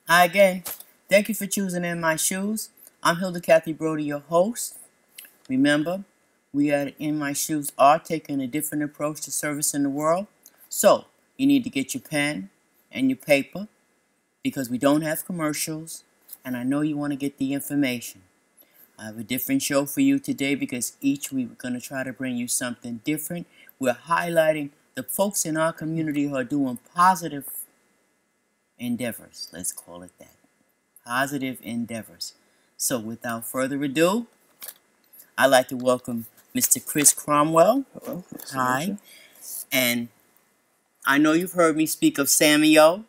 Hi again. Thank you for choosing In My Shoes. I'm Hilda Kathy Broady, your host. Remember, we at In My Shoes are taking a different approach to service in the world. So, you need to get your pen and your paper because we don't have commercials and I know you want to get the information. I have a different show for you today because each week we're going to try to bring you something different. We're highlighting the folks in our community who are doing positive endeavors. Let's call it that. Positive endeavors. So without further ado, I'd like to welcome Mr. Chris Cromwell. Hello. Hi. And I know you've heard me speak of Samiyo,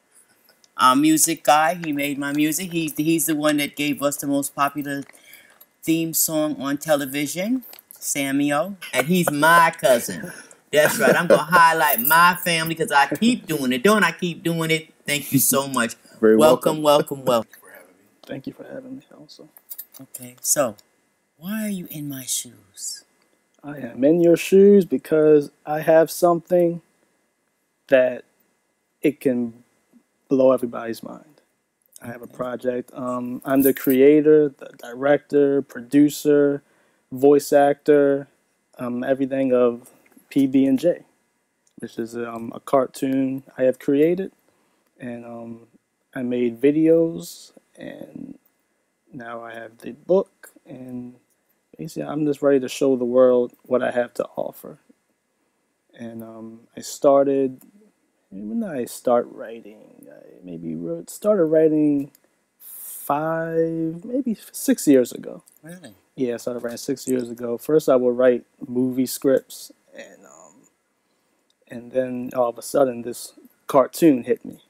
our music guy. He made my music. He's the one that gave us the most popular theme song on television, Samiyo. And he's my cousin. That's right. I'm going to highlight my family because I keep doing it. Don't I keep doing it? Thank you so much. Very welcome. Thank you for having me also. Okay, so why are you in my shoes? I am in your shoes because I have something that it can blow everybody's mind. I have a project. I'm the creator, the director, producer, voice actor, everything of PB&J, which is a cartoon I have created. And I made videos, and now I have the book, and basically I'm just ready to show the world what I have to offer. And I started, when did I start writing? I started writing 6 years ago. Really? Yeah, I started writing 6 years ago. First I would write movie scripts, and then all of a sudden this cartoon hit me.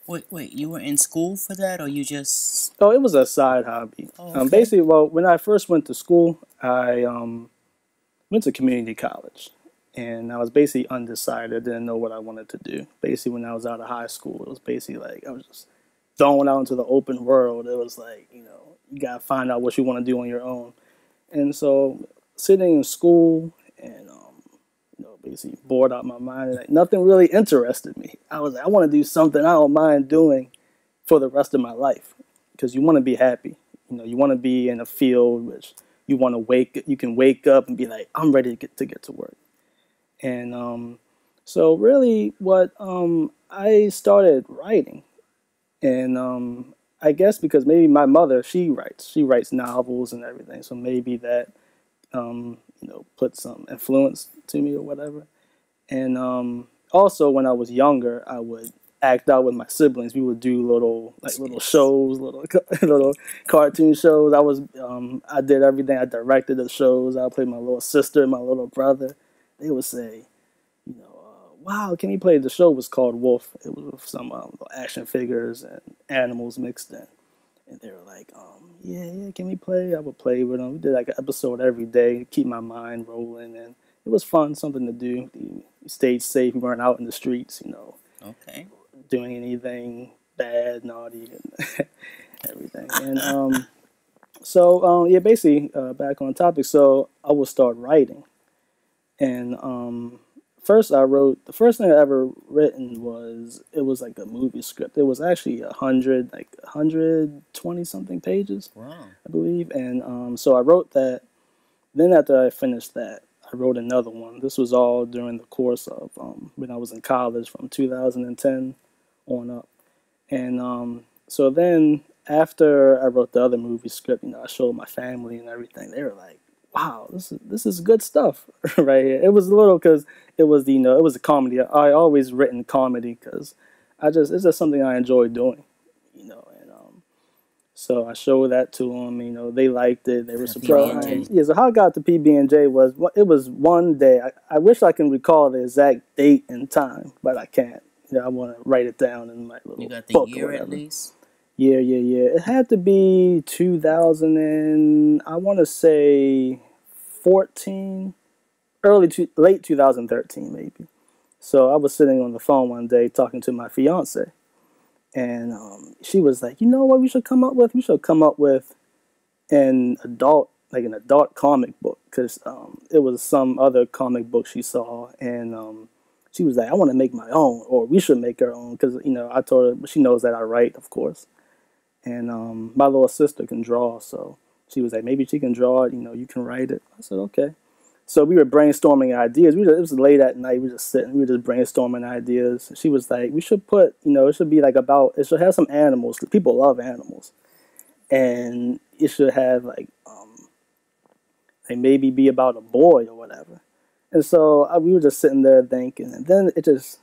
Wait, you were in school for that, or you just... Oh, it was a side hobby. Oh, okay. Basically, well, when I first went to school, I went to community college. And I was basically undecided. Didn't know what I wanted to do. Basically, when I was out of high school, it was basically like I was just thrown out into the open world. It was like, you got to find out what you want to do on your own. And so sitting in school and basically bored out my mind. Like, nothing really interested me. I was like, I want to do something I don't mind doing for the rest of my life, because you want to be happy. You want to be in a field which you can wake up and be like, I'm ready to get to work. And so really, what I started writing, and I guess because maybe my mother, she writes novels and everything, so maybe that put some influence to me or whatever. And also when I was younger, I would act out with my siblings. We would do little shows, little cartoon shows. I did everything. I directed the shows. I played my little sister and my little brother. They would say, wow, can you play? The show was called Wolf. It was with some action figures and animals mixed in. And they were like, yeah, can we play? I would play with them. We did like an episode every day to keep my mind rolling. And it was fun, something to do. We stayed safe. We weren't out in the streets, Okay. doing anything bad, naughty, and everything. And so, basically, back on topic. So I would start writing. And first the first thing I ever written was like a movie script. It was actually 120 something pages. Wow. I believe. And so I wrote that. Then after I finished that, I wrote another one. This was all during the course of when I was in college from 2010 on up. And so then after I wrote the other movie script, I showed my family and everything. They were like, wow, this is good stuff right here. It was a little, because it was it was a comedy. I always written comedy because it's just something I enjoy doing, And So I showed that to them. You know, they liked it. They were PB&J. surprised. Yeah. So how I got to PB&J was it was one day. I wish I can recall the exact date and time, but I can't. You know, I want to write it down in my little You got the book or year at whatever. least? Yeah. It had to be 2000 and I want to say 14, late 2013 maybe. So I was sitting on the phone one day talking to my fiance, and she was like, "You know what we should come up with? We should come up with an adult comic book, because it was some other comic book she saw, and she was like, I want to make my own, or we should make our own, because I told her she knows that I write, of course, and my little sister can draw, so she was like, maybe she can draw it, you can write it. I said, okay. So we were brainstorming ideas. It was late at night. We were just sitting. We were just brainstorming ideas. She was like, "We should put, it should be like it should have some animals. 'Cause people love animals, and it should have like maybe be about a boy or whatever." And so we were just sitting there thinking, and then it just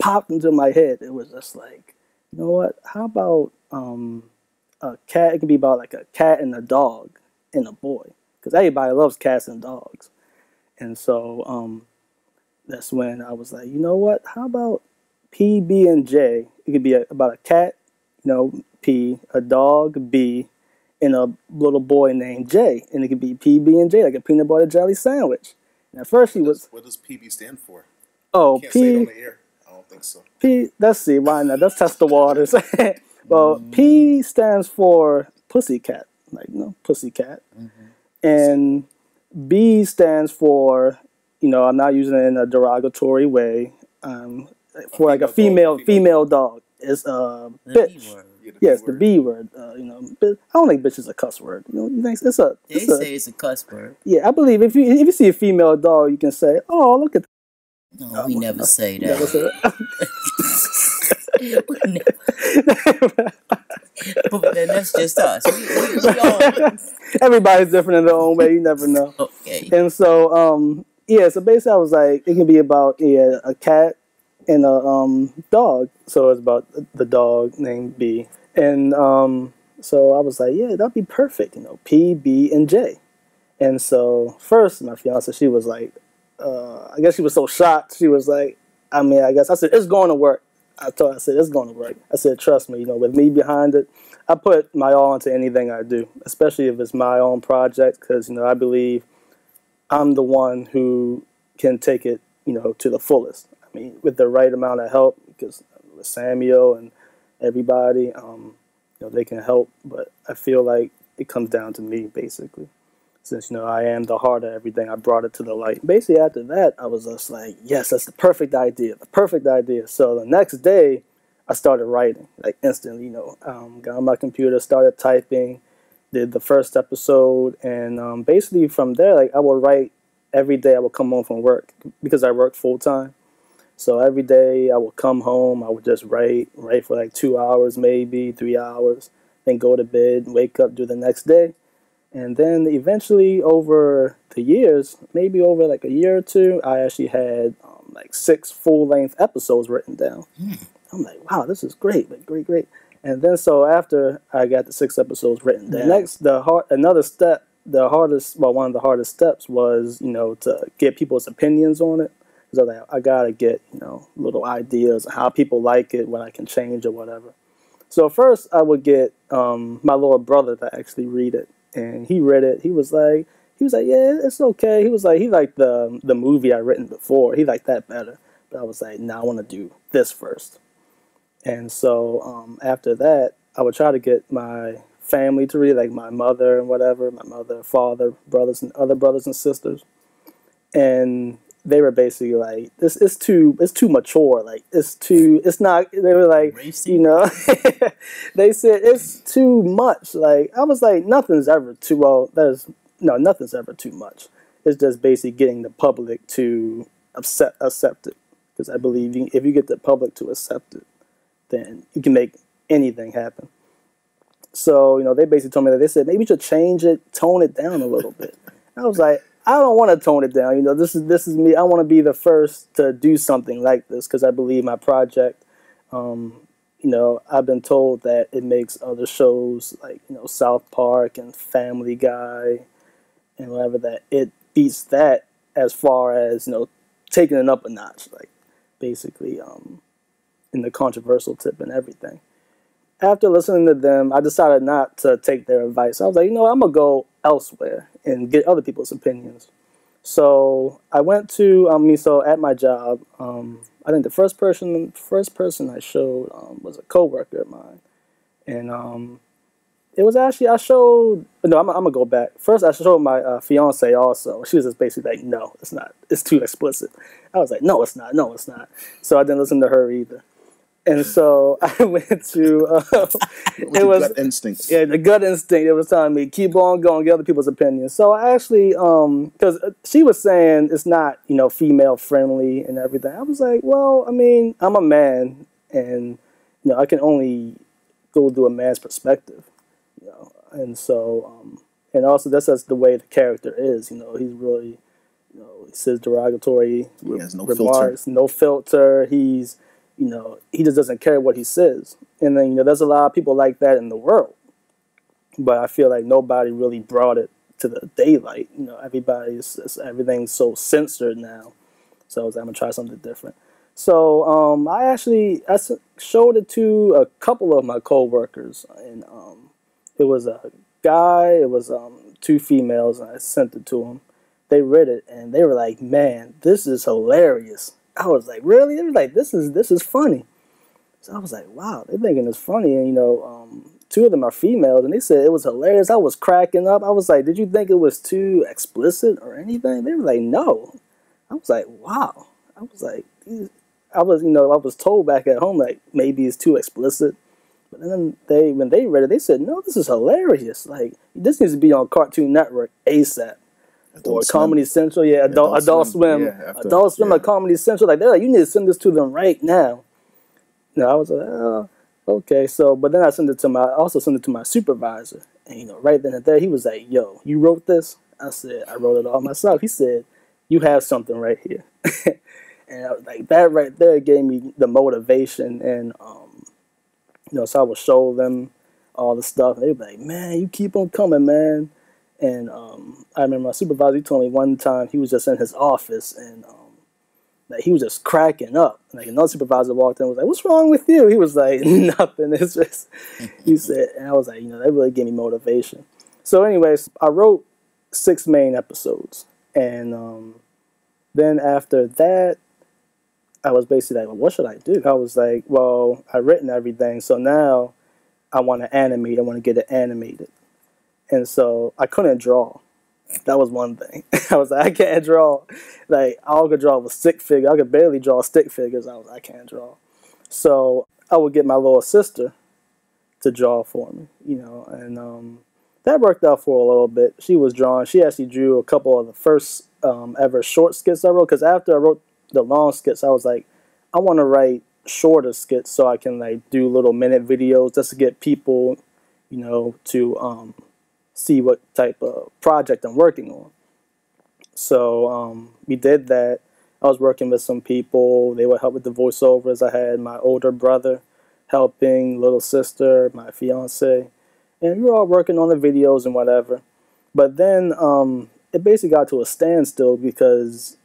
popped into my head. It was just like, you know what? How about a cat? It could be about like a cat and a dog and a boy, because everybody loves cats and dogs. And so that's when I was like, you know what? How about PB&J? It could be about a cat, P, a dog, B, and a little boy named J. And it could be PB&J, like a peanut butter jelly sandwich. And at first he was... What does PB stand for? Oh, Can't P... say it on the air. I don't think so. P... Let's see, why not? Let's test the waters. Well, P stands for pussycat. Like, pussycat. Mm-hmm. And... B stands for, I'm not using it in a derogatory way, for like a female dog. It's bitch. Yes, the B word. I don't think bitch is a cuss word. You think it's a? They say it's a cuss word. Yeah, I believe if you see a female dog, you can say, "Oh, look at." No, we never say that. Never say that. But then that's just us. We all... Everybody's different in their own way. You never know. Okay. And so, so basically, I was like, it can be about a cat and a dog. So it's about the dog named B, and so I was like, yeah, that'd be perfect. P, B, and J. And so first, my fiance, she was like, I guess she was so shocked. She was like, I said, it's going to work. I said, it's going to work. I said, trust me, with me behind it, I put my all into anything I do, especially if it's my own project, because, I believe I'm the one who can take it, to the fullest. I mean, with the right amount of help, because with Samiyo and everybody, they can help, but I feel like it comes down to me, basically. Since, I am the heart of everything, I brought it to the light. Basically, after that, I was just like, yes, that's the perfect idea. So the next day, I started writing, like instantly, got on my computer, started typing, did the first episode, and basically from there, like, I would write every day. I would come home from work, because I work full-time. So every day I would come home, I would just write for like 2 hours, maybe 3 hours, then go to bed, wake up, do the next day. And then eventually over the years, maybe over like a year or two, I actually had like 6 full-length episodes written down. I'm like, wow, this is great, like great. And then so after I got the 6 episodes written down, one of the hardest steps was, to get people's opinions on it. So I gotta get, little ideas of how people like it, what I can change or whatever. So first I would get my little brother to actually read it. And he read it. He was like, yeah, it's okay. He was like, he liked the movie I written before. He liked that better. But I was like, nah, I want to do this first. And so after that, I would try to get my family to read, like my mother and whatever, my mother, father, brothers and other brothers and sisters. And they were basically like, it's too mature. Like, it's not, they were like, Racy? they said it's too much. Like, I was like, nothing's ever too much. It's just basically getting the public to accept it. Because I believe if you get the public to accept it, then you can make anything happen. So, they basically told me that, they said, maybe you should change it, tone it down a little bit. I was like, I don't want to tone it down. This is me. I want to be the first to do something like this, because I believe my project I've been told that it makes other shows like, South Park and Family Guy and whatever, that it beats that as far as, taking it up a notch, like basically in the controversial tip and everything. After listening to them, I decided not to take their advice. I was like, I'm going to go elsewhere and get other people's opinions. So I went to, so at my job, I think the first person I showed was a coworker of mine. And it was actually, I'm going to go back. First, I showed my fiance also. She was just basically like, no, it's not. It's too explicit. I was like, no, it's not. No, it's not. So I didn't listen to her either. And so I went to, it was gut instinct. Yeah, the gut instinct. It was telling me, keep on going, get other people's opinions. So I actually, because she was saying it's not, female friendly and everything. I was like, well, I mean, I'm a man and, I can only go through a man's perspective, And so, and also that's just the way the character is, he's really, he says derogatory remarks, no filter. He's, he just doesn't care what he says. And then, there's a lot of people like that in the world. But I feel like nobody really brought it to the daylight. Everything's so censored now. So I was like, I'm going to try something different. So I showed it to a couple of my coworkers. And it was a guy, it was 2 females, and I sent it to them. They read it, and they were like, man, this is hilarious. I was like, really? They were like, this is funny. So I was like, wow, they're thinking it's funny. And, 2 of them are females, and they said it was hilarious. I was cracking up. I was like, did you think it was too explicit or anything? They were like, no. I was like, wow. I was like, I was told back at home, like, maybe it's too explicit. But then when they read it, they said, no, this is hilarious. Like, this needs to be on Cartoon Network ASAP. Or Comedy Central, Adult Swim. Adult Swim or Comedy Central. Like, they're like, you need to send this to them right now. I was like, oh, okay. So, but then I also sent it to my supervisor. And, right then and there, he was like, yo, you wrote this? I said, I wrote it all myself. He said, you have something right here. And I was like, that right there gave me the motivation. And, so I would show them all the stuff. And they'd be like, man, you keep on coming, man. And I remember my supervisor, he told me one time he was just in his office and like he was just cracking up. Like another supervisor walked in and was like, what's wrong with you? He was like, nothing. It's just, he said, and I was like, that really gave me motivation. So anyways, I wrote 6 main episodes. And then after that, I was basically like, well, what should I do? I was like, well, I've written everything. So now I want to animate. I want to get it animated. And so I couldn't draw. That was one thing. I was like, I can't draw. Like, all I could draw was stick figures. I could barely draw stick figures. I was like, I can't draw. So I would get my little sister to draw for me, and that worked out for a little bit. She was drawing. She actually drew a couple of the first ever short skits I wrote. Because after I wrote the long skits, I was like, I want to write shorter skits so I can like do little minute videos just to get people, to see what type of project I'm working on. So we did that. I was working with some people. They would help with the voiceovers. I had my older brother helping, little sister, my fiance. And we were all working on the videos and whatever. But then it basically got to a standstill because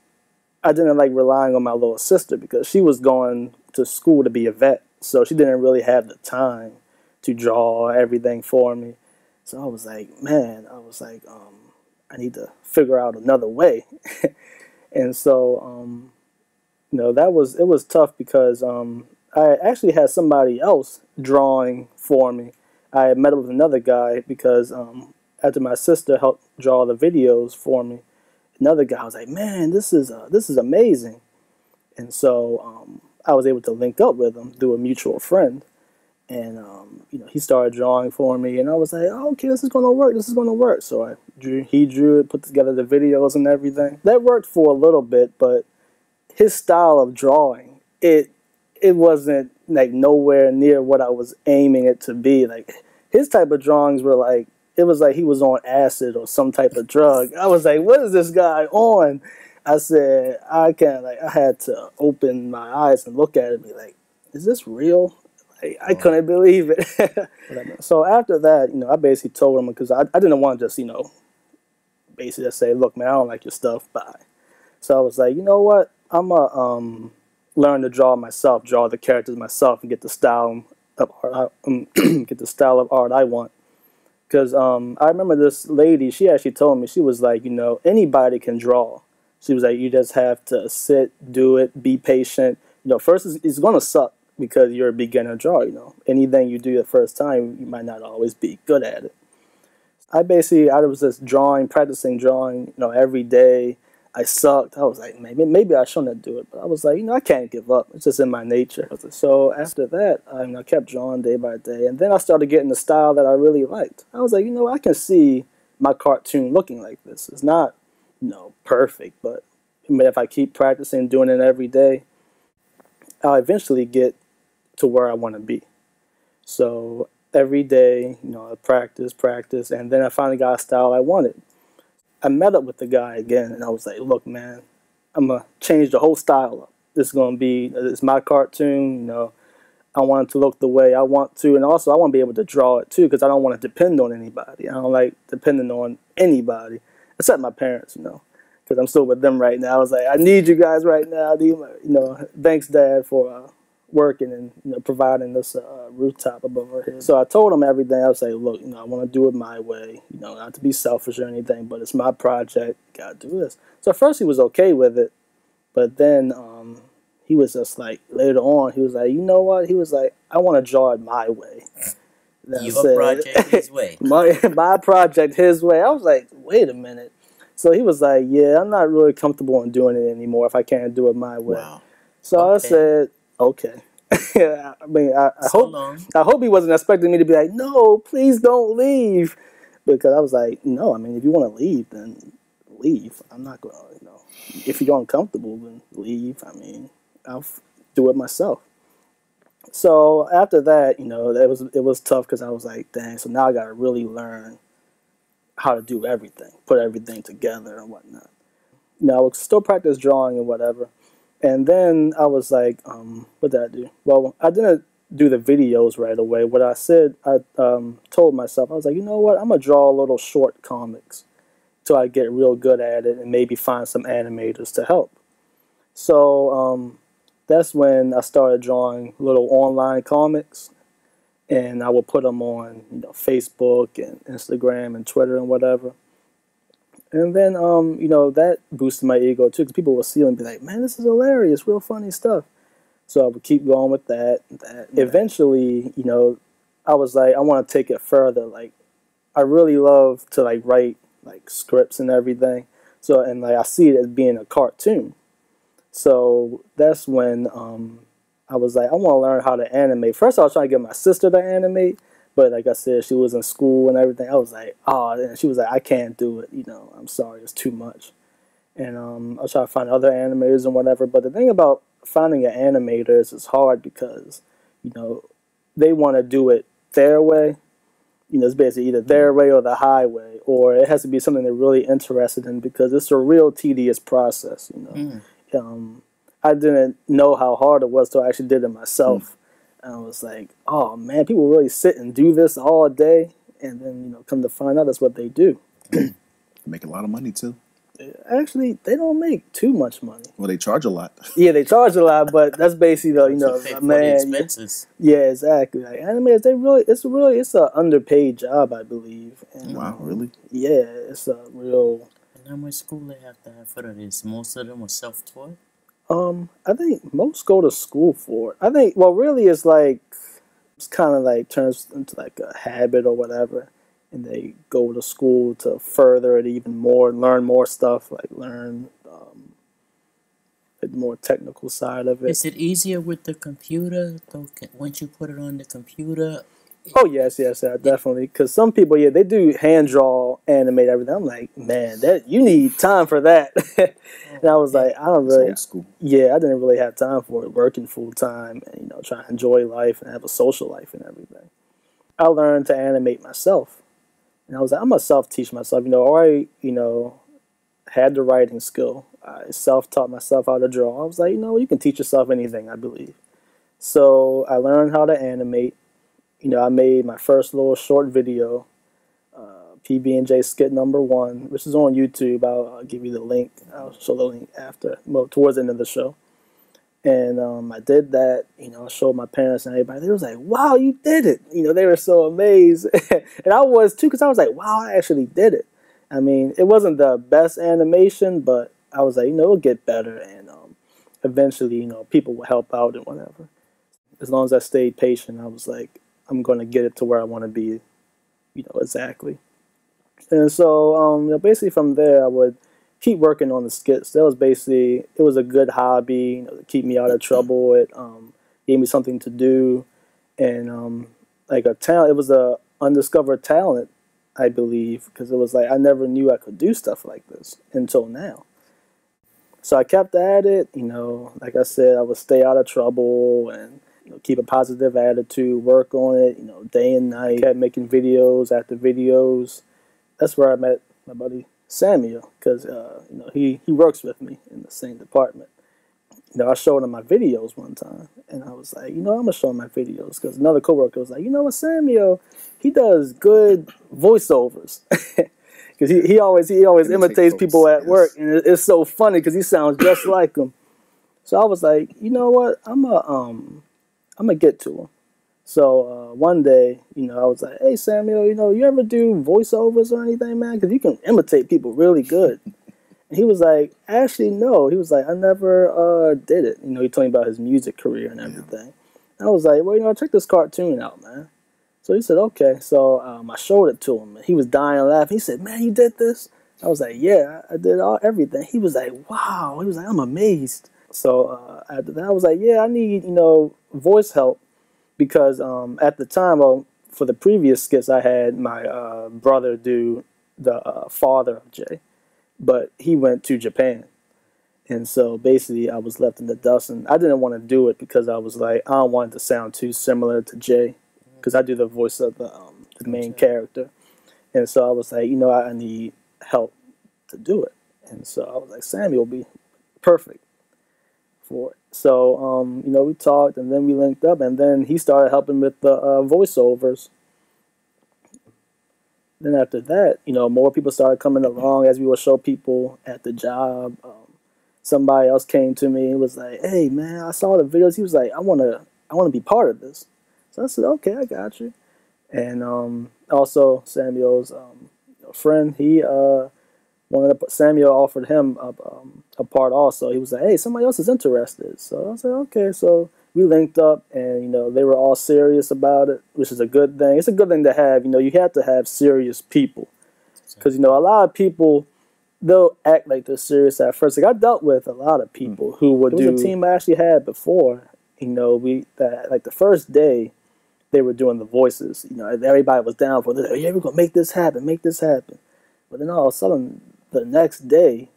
I didn't like relying on my little sister because she was going to school to be a vet. So she didn't really have the time to draw everything for me. So I was like, man, I need to figure out another way. And so, it was tough because I actually had somebody else drawing for me. I met up with another guy because after my sister helped draw the videos for me, another guy was like, man, this is amazing. And so I was able to link up with him through a mutual friend. And, he started drawing for me, and I was like, oh, okay, this is going to work. So he drew it, put together the videos and everything. That worked for a little bit, but his style of drawing, it wasn't, like, nowhere near what I was aiming it to be. Like, his type of drawings were like, it was like he was on acid or some type of drug. I was like, what is this guy on? I said, I had to open my eyes and look at it and be like, is this real? I couldn't believe it. So after that, I basically told him, because I didn't want to just, basically just say, look, man, I don't like your stuff, bye. So I was like, you know what? I'm going to learn to draw myself, draw the characters myself, and get the style of art, get the style of art I want. Because I remember this lady, she actually told me, she was like, anybody can draw. She was like, you just have to sit, do it, be patient. First it's going to suck because you're a beginner drawer, Anything you do the first time, you might not always be good at it. I was just practicing drawing, every day. I sucked. I was like, maybe I shouldn't do it. But I was like, I can't give up. It's just in my nature. So after that, I kept drawing day by day. And then I started getting the style that I really liked. I was like, I can see my cartoon looking like this. It's not, perfect. But if I keep practicing, doing it every day, I'll eventually get to where I want to be. So every day, I practice. And then I finally got a style I wanted. I met up with the guy again, and I was like, look, man, I'm going to change the whole style up. It's my cartoon, I want it to look the way I want to, and also I want to be able to draw it too, because I don't want to depend on anybody. I don't like depending on anybody, except my parents, because I'm still with them right now. I was like, I need you guys right now. Thanks, Dad, for working and providing this rooftop above our head. So I told him everything. I was like, look, I want to do it my way, not to be selfish or anything, but it's my project. Gotta do this. So at first he was okay with it, but then he was just like, later on, he was like, you know what? He was like, I want to draw it my way. Your project his way. my project his way. I was like, wait a minute. So he was like, yeah, I'm not really comfortable in doing it anymore if I can't do it my way. Wow. So I said, okay. I hope he wasn't expecting me to be like, no, please don't leave. Because I was like, no, if you want to leave, then leave. I'm not going to, if you're uncomfortable, then leave. I'll do it myself. So after that, it was tough because I was like, dang, so now I got to really learn how to do everything, put everything together and whatnot. I would still practice drawing and whatever. And then I was like, what did I do? Well, I didn't do the videos right away. What I said, I told myself, I was like, you know what? I'm going to draw little short comics till I get real good at it and maybe find some animators to help. So that's when I started drawing little online comics. And I would put them on Facebook and Instagram and Twitter and whatever. And then, that boosted my ego, too, because people would see it and be like, man, this is hilarious, real funny stuff. So I would keep going with that. Eventually, I was like, I want to take it further. Like, I really love to, write, scripts and everything. So, and, I see it as being a cartoon. So that's when I was like, I want to learn how to animate. First, I was trying to get my sister to animate. But like I said, she was in school and everything. I was like, oh, and she was like, I can't do it. I'm sorry, it's too much. And I was trying to find other animators and whatever. But the thing about finding an animator is it's hard because, they want to do it their way. It's basically either their way or the highway. Or it has to be something they're really interested in because it's a real tedious process, I didn't know how hard it was till I actually did it myself. And I was like, oh, man, people really sit and do this all day. And then, come to find out that's what they do. They make a lot of money, too. Actually, they don't make too much money. Well, they charge a lot. Yeah, they charge a lot, but that's basically the expenses. Yeah, exactly. Like animators, it's an underpaid job, I believe. And, wow, really? Yeah, it's a real. And how much school they have to have for this? Most of them are self-taught. I think most go to school for it. I think, well, really, it's kind of turns into a habit or whatever. And they go to school to further it even more, learn more stuff, learn the more technical side of it. Is it easier with the computer? Once you put it on the computer? Oh, yes, definitely. Because some people, they do hand draw, animate everything. I'm like, man, you need time for that. And I was like, I don't really. Old school. Yeah, I didn't really have time for it, working full time and, trying to enjoy life and have a social life and everything. I learned to animate myself. And I was like, I'm going to self-teach myself. I already, had the writing skill. I self-taught myself how to draw. I was like, you can teach yourself anything, I believe. So I learned how to animate. I made my first little short video, PB&J skit number 1, which is on YouTube. I'll give you the link. I'll show the link after, well, towards the end of the show. And I did that. I showed my parents and everybody. They was like, "Wow, you did it!" They were so amazed, and I was too, because I was like, "Wow, I actually did it." I mean, it wasn't the best animation, but I was like, it'll get better, and eventually, people will help out and whatever. As long as I stayed patient, I was like, I'm going to get it to where I want to be, exactly. And so, basically from there, I would keep working on the skits. That was basically, it was a good hobby, to keep me out of trouble. It gave me something to do, and like a talent. It was a undiscovered talent, I believe, because it was like I never knew I could do stuff like this until now. So I kept at it. Like I said, I would stay out of trouble and keep a positive attitude, work on it, day and night. Kept making videos after videos. That's where I met my buddy Samiyo, because he works with me in the same department. I showed him my videos one time, and I was like, I'm gonna show him my videos, because another coworker was like, what, Samiyo, he does good voiceovers, because he always imitates folks, people at work, and it's so funny because he sounds just like him. So I was like, you know what, I'm gonna get to him. So one day, I was like, hey, Samuel, you ever do voiceovers or anything, man? Because you can imitate people really good. And he was like, actually, no. He was like, I never did it. He told me about his music career and everything. And I was like, well, check this cartoon out, man. So he said, okay. So I showed it to him. And he was dying laughing. He said, man, you did this? I was like, yeah, I did everything. He was like, wow. He was like, I'm amazed. So after that, I was like, yeah, I need, voice help. Because at the time, for the previous skits, I had my brother do the father of Jay, but he went to Japan, and so basically I was left in the dust, and I didn't want to do it because I was like, I don't want it to sound too similar to Jay, because I do the voice of the main character, and so I was like, I need help to do it, and so I was like, Sammy will be perfect for it. So, we talked, and then we linked up, and then he started helping with the voiceovers. Then after that, more people started coming along as we would show people at the job. Somebody else came to me and was like, hey, man, I saw the videos. He was like, I want to be part of this. So I said, okay, I got you. And also Samuel's friend, Samiyo offered him a part also. He was like, hey, somebody else is interested. So I said, okay. So we linked up, and, they were all serious about it, which is a good thing. It's a good thing to have. You have to have serious people. Because, a lot of people, they'll act like they're serious at first. Like, I dealt with a lot of people who would do... It was a team I actually had before. Like the first day, they were doing the voices. Everybody was down for it. Like, yeah, we're going to make this happen, make this happen. But then all of a sudden, the next day,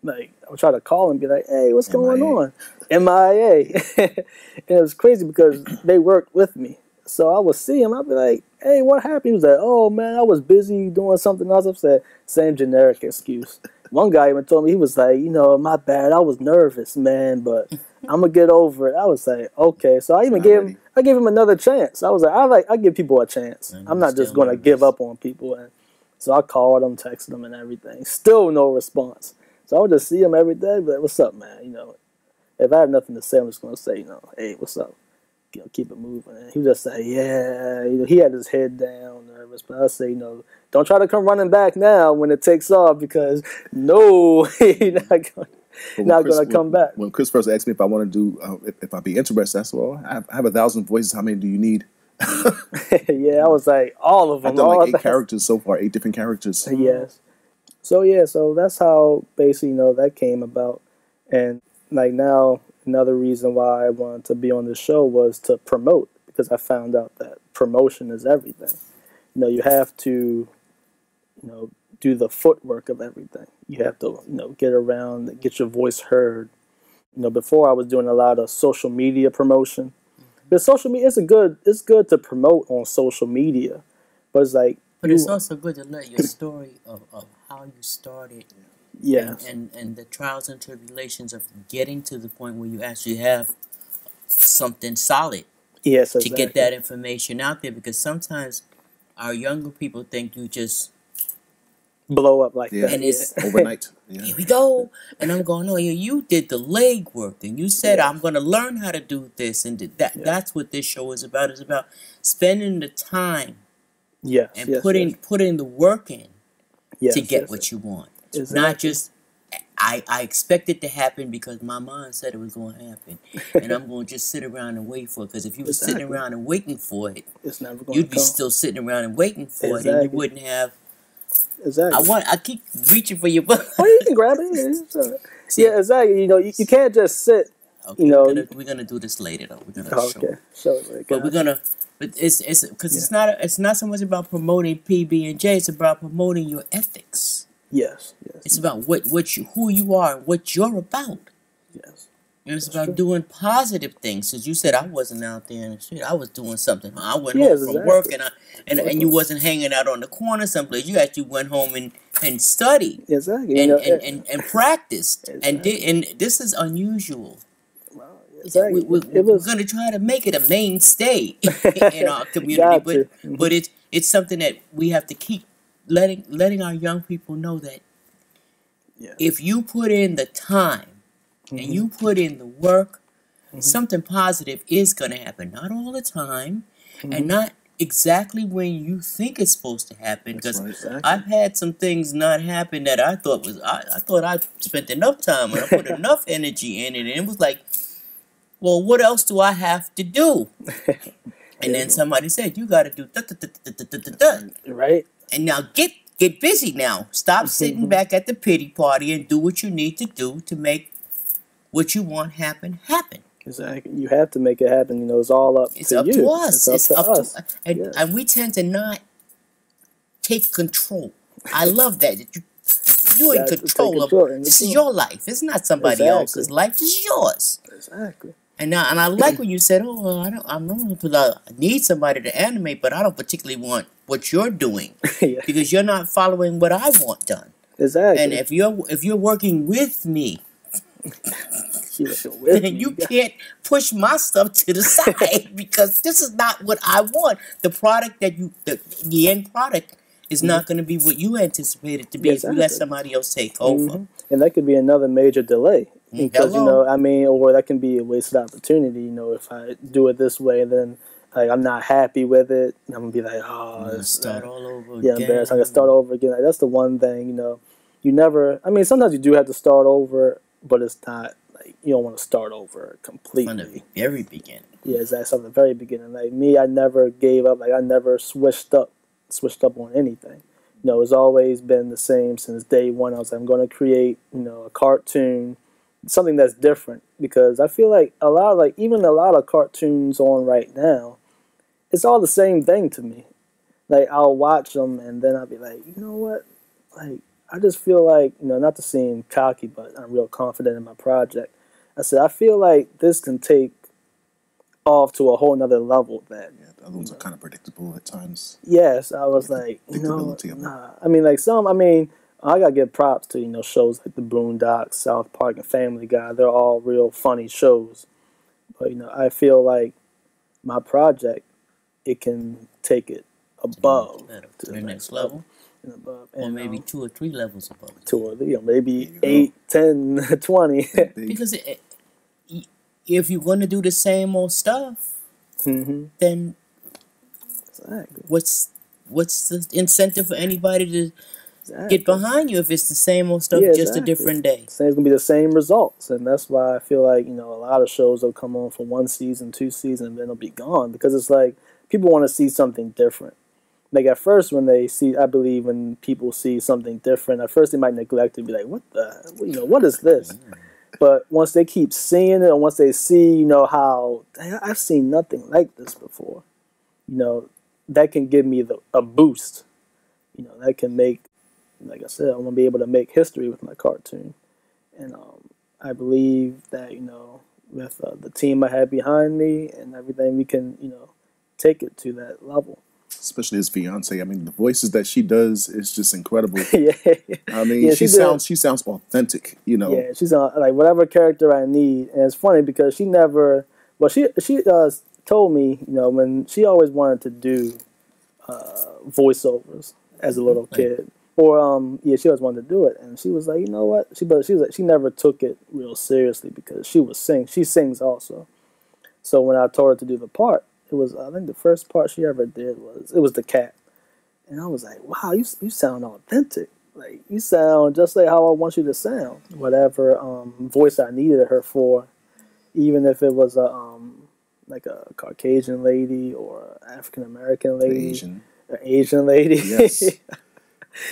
like, I would try to call and be like, hey, what's going on? MIA. And it was crazy because they worked with me. So I would see him, I'd be like, hey, what happened? He was like, oh, man, I was busy doing something else. I said, same generic excuse. One guy even told me, he was like, my bad, I was nervous, man, but I'm going to get over it. I was like, okay. So I gave him another chance. I was like, I give people a chance. I'm not just going to give up on people. And so I called him, texted him, and everything. Still no response. So I would just see him every day, be like, what's up, man? If I have nothing to say, I'm just going to say, hey, what's up? Keep it moving. And he would just say, yeah. He had his head down, nervous. But I say, don't try to come running back now when it takes off, because no, he's not going to come back. When Chris first asked me if I want to do, if I'd be interested, I said, well, I have 1,000 voices. How many do you need? Yeah, I was like, all of them. I've done like 8 characters so far, 8 different characters. Yes. So that's how basically, that came about. And like now, another reason why I wanted to be on the show was to promote, because I found out that promotion is everything. You have to, do the footwork of everything. You have to, get around, get your voice heard. Before I was doing a lot of social media promotion. But social media, it's good to promote on social media, but it's like. But it's also good to let your story of how you started, yes, and the trials and tribulations of getting to the point where you actually have something solid Yes, to exactly. get that information out there, because sometimes our younger people think you just blow up like Yeah. that. and it's Overnight. Yeah. here we go, and I'm going, oh, you did the legwork, and you said Yes. I'm going to learn how to do this, and that. Yeah. That's what this show is about. It's about spending the time Yes, and yes, putting the work in yes, to get yes, what you want. exactly. Not just I expect it to happen because my mom said it was going to happen, and I'm going to just sit around and wait for it. Because if you were sitting Exactly. around and waiting for it, It's never going you'd to be come. still sitting around and waiting for it, and you Exactly. wouldn't have. Exactly. I keep reaching for your butt. Oh, you can grab it. Yeah, it's all right. Yeah, exactly. You know, you can't just sit. Okay, You know. we're gonna do this later though. We're gonna Oh, show. okay. Show it. Like, But we're gonna. But it's because it's not so much about promoting PB and J. It's about promoting your ethics. Yes. Yes. It's about who you are and what you're about. Yes. And it's That's about true. doing positive things. As you said, I wasn't out there in the street. I was doing something. I went Yes, home from exactly. work, and you wasn't hanging out on the corner someplace. You actually went home and studied Exactly. and practiced Exactly. and this is unusual. Exactly. We're going to try to make it a mainstay in our community, but it's something that we have to keep letting our young people know that if you put in the time and you put in the work, something positive is going to happen. Not all the time, and not exactly when you think it's supposed to happen. Because I've had some things not happen that I thought I thought I spent enough time and I put enough energy in it, and it was like, well, what else do I have to do? And then somebody said, you got to do right. And now get busy now. Stop sitting back at the pity party and do what you need to do to make what you want happen. Exactly. You have to make it happen. You know, it's all up It's to up you. to us. It's up to us. And we tend to not take control. I love that. You're in control of this. Is your life. It's not somebody else's life. This is yours. Exactly. And I like when you said, "Oh, I need somebody to animate, but I don't particularly want what you're doing because you're not following what I want done." Exactly. And if you're working with me, then you can't push my stuff to the side because this is not what I want. The product that the end product is not going to be what you anticipate it to be if you let somebody else take over. And that could be another major delay. Because, you know, I mean, or that can be a wasted opportunity. You know, if I do it this way, then like I'm not happy with it. I'm gonna be like, oh, start all over again. Embarrassed. I'm gonna start over again. Like, that's the one thing, you know. You never. I mean, sometimes you do have to start over, but it's not like you don't want to start over completely from the very beginning. Yeah, exactly. From the very beginning. Like me, I never gave up. Like I never switched up on anything. You know, it's always been the same since day one. I was like, I'm going to create, you know, a cartoon. Something that's different, because I feel like even a lot of cartoons on right now, it's all the same thing to me. Like I'll watch them and then I'll be like, you know what? Like I just feel like, you know, not to seem cocky, but I'm real confident in my project. I said I feel like this can take off to a whole nother level. That the other ones are kind of predictable at times. Yes, I was like, you know, I mean, like I gotta give props to, you know, shows like The Boondocks, South Park, and Family Guy. They're all real funny shows. But, you know, I feel like my project, it can take it above. To the next level. And above. Or maybe 2 or 3 levels above. 2 or 3, maybe 8, 10, 20. Because if you're going to do the same old stuff, then what's the incentive for anybody to get behind you if it's the same old stuff, just a different day? It's going to be the same results, and that's why I feel like, you know, a lot of shows will come on for 1 season, 2 seasons, and then they'll be gone, because it's like people want to see something different. Like at first, I believe when people see something different, at first they might neglect it and be like, what is this? But once they keep seeing it, and once they see, you know, how I've seen nothing like this before, you know, that can give me a boost. You know, that can make, like I said, I want to be able to make history with my cartoon. And I believe that, you know, with the team I have behind me and everything, we can, you know, take it to that level. Especially his fiance. I mean, the voices that she does is just incredible. Yeah. I mean, she sounds authentic, you know. Yeah, she's on like whatever character I need. And it's funny because she never Well, she told me, you know, when she always wanted to do voiceovers as a little kid, or yeah, she always wanted to do it, and she was like, you know what, she was like, she never took it real seriously because she sings also. So when I told her to do the part, it was, I think the first part she ever did was the cat, and I was like, wow, you sound authentic. Like, you sound just like how I want you to sound. Whatever voice I needed her for, even if it was like a Caucasian lady or African American lady, an Asian lady. Yes, you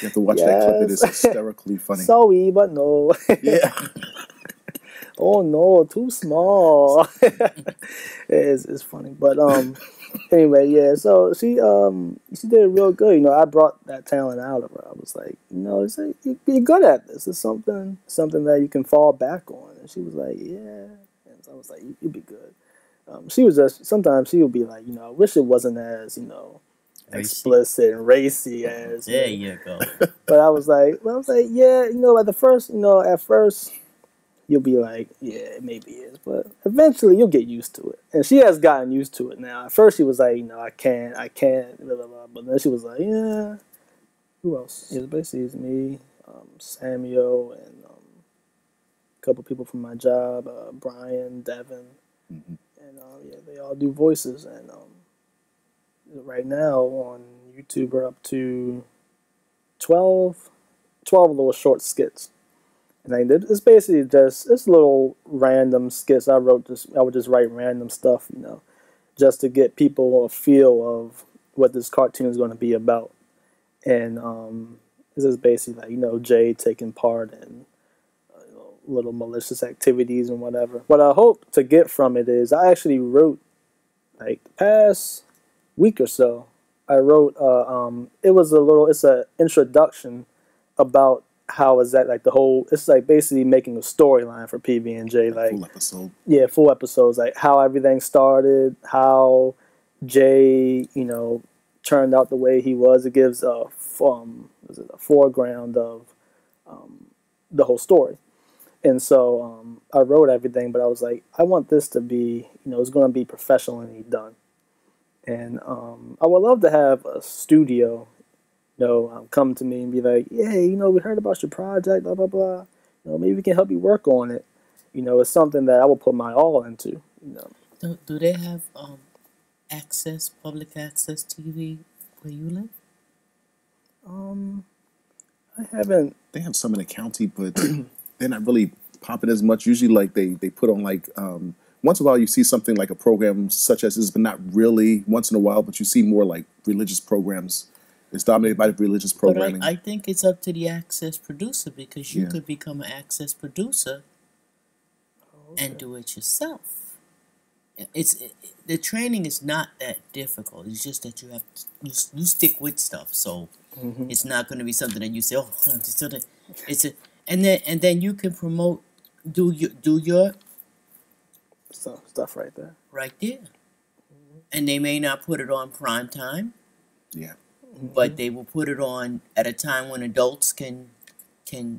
have to watch that clip. It is hysterically funny. Sorry, but no. Yeah. Oh no, too small. It's funny, but anyway, yeah. So she did real good. You know, I brought that talent out of her. I was like, you know, it's like, you're good at this. It's something that you can fall back on. And she was like, yeah. And so I was like, you'd be good. She was just, sometimes she would be like, you know, I wish it wasn't as, you know, explicit and racy as. There you go. But I was like, yeah, you know, at first you'll be like, yeah, it maybe is, but eventually you'll get used to it. And she has gotten used to it now. At first she was like, you know, I can't, blah, blah, blah. But then she was like, yeah, who else? It's basically me, Samiyo, and a couple people from my job, Brian, Devin, and yeah, they all do voices. And right now on YouTube we're up to 12 little short skits. And it's basically just little random skits. I would just write random stuff, you know, just to get people a feel of what this cartoon is going to be about. And this is basically like, you know, Jay taking part in you know, little malicious activities and whatever. What I hope to get from it is I actually wrote, like, the past week or so, I wrote it's an introduction about how is that, like, the whole, it's like basically making a storyline for PB&J, like full episode. Yeah, full episodes, like how everything started, how Jay, you know, turned out the way he was. It gives a foreground of the whole story. And so I wrote everything, but I was like, I want this to be, you know, it's going to be professionally done. And I would love to have a studio, you know, come to me and be like, yeah, you know, we heard about your project, blah, blah, blah. You know, maybe we can help you work on it. You know, it's something that I will put my all into, you know. Do they have public access TV where you live? I haven't. They have some in the county, but they're not really popping as much. Usually, like, they put on, like, once in a while you see something like a program such as this, but not really once in a while, but you see more like religious programs. It's dominated by religious programming. But I think it's up to the access producer, because you could become an access producer and do it yourself. The training is not that difficult. It's just that you have to, you stick with stuff. So it's not going to be something that you say, and then you can promote, do your stuff right there. Right there. And they may not put it on prime time. Yeah. But they will put it on at a time when adults can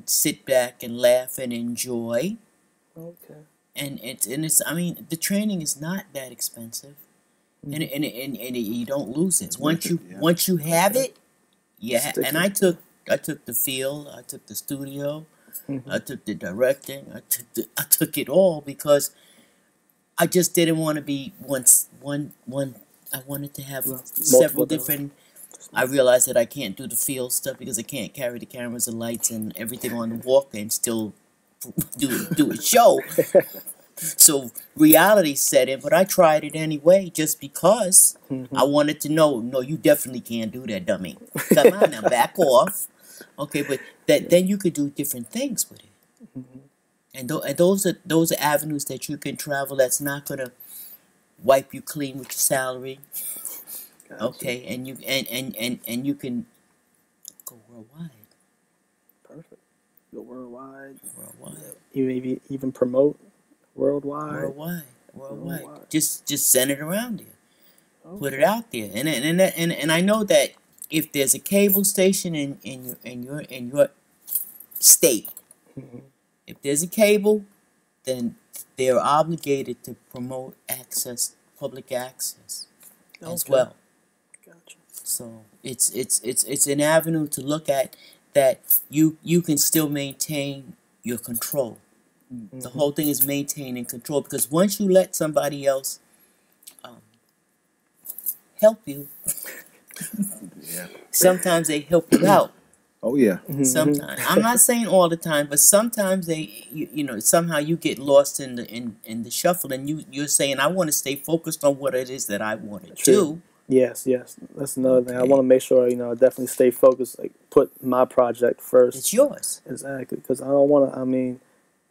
sit back and laugh and enjoy. Okay. And it's I mean, the training is not that expensive, and you don't lose it once you have it. Yeah. And I took the field, I took the studio, I took the directing, I took it all, because I just didn't want to be one. I wanted to have several different. I realized that I can't do the field stuff because I can't carry the cameras and lights and everything on the walk and still do a show. So reality set in, but I tried it anyway just because I wanted to know. No, you definitely can't do that, dummy. Come on now, back off. Okay, but then you could do different things with it. And those are avenues that you can travel. That's not gonna wipe you clean with your salary. Gotcha. Okay, and you can go worldwide. Perfect. Go worldwide. Worldwide. You maybe even promote worldwide. Worldwide. Just send it around there. Okay. Put it out there, and I know that if there's a cable station in your state, if there's a cable, then they're obligated to promote access, public access, as Okay. well. Gotcha. So it's an avenue to look at that you can still maintain your control. The whole thing is maintaining control, because once you let somebody else help you, Yeah. sometimes they help you out. Oh yeah. Sometimes, I'm not saying all the time, but sometimes you know, somehow you get lost in the shuffle, and you're saying, I want to stay focused on what it is that I want to do. Yes, yes. That's another thing. I Okay. want to make sure, you know, I definitely stay focused, like put my project first. It's yours. Exactly, because I don't want to, I mean,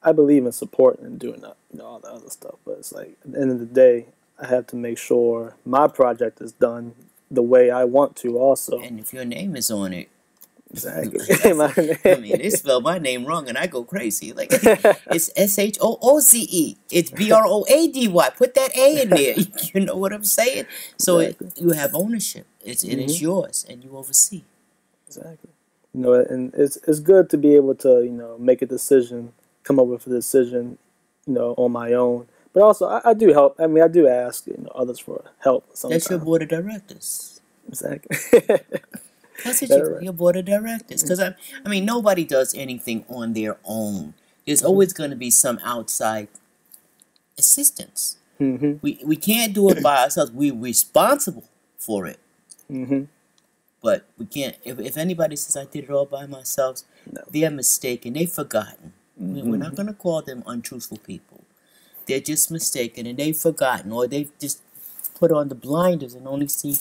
I believe in supporting and doing that, you know, all the other stuff, but it's like, at the end of the day, I have to make sure my project is done the way I want to also. And if your name is on it, Exactly. I mean, they spell my name wrong, and I go crazy. Like, it's SHOOCE. It's BROADY. Put that A in there. You know what I'm saying? So Exactly. you have ownership. It is yours, and you oversee. Exactly. You know, and it's good to be able to, you know, make a decision, come up with a decision, you know, on my own. But also, I do help. I mean, I do ask, you know, others for help sometimes. That's your board of directors. Exactly. That's what That's right. your board of directors. Because I mean, nobody does anything on their own. There's always going to be some outside assistance. We can't do it by ourselves. We're responsible for it. But we can't. If anybody says I did it all by myself, they're mistaken. They've forgotten. We're not going to call them untruthful people. They're just mistaken, and they've forgotten, or they've just put on the blinders and only see.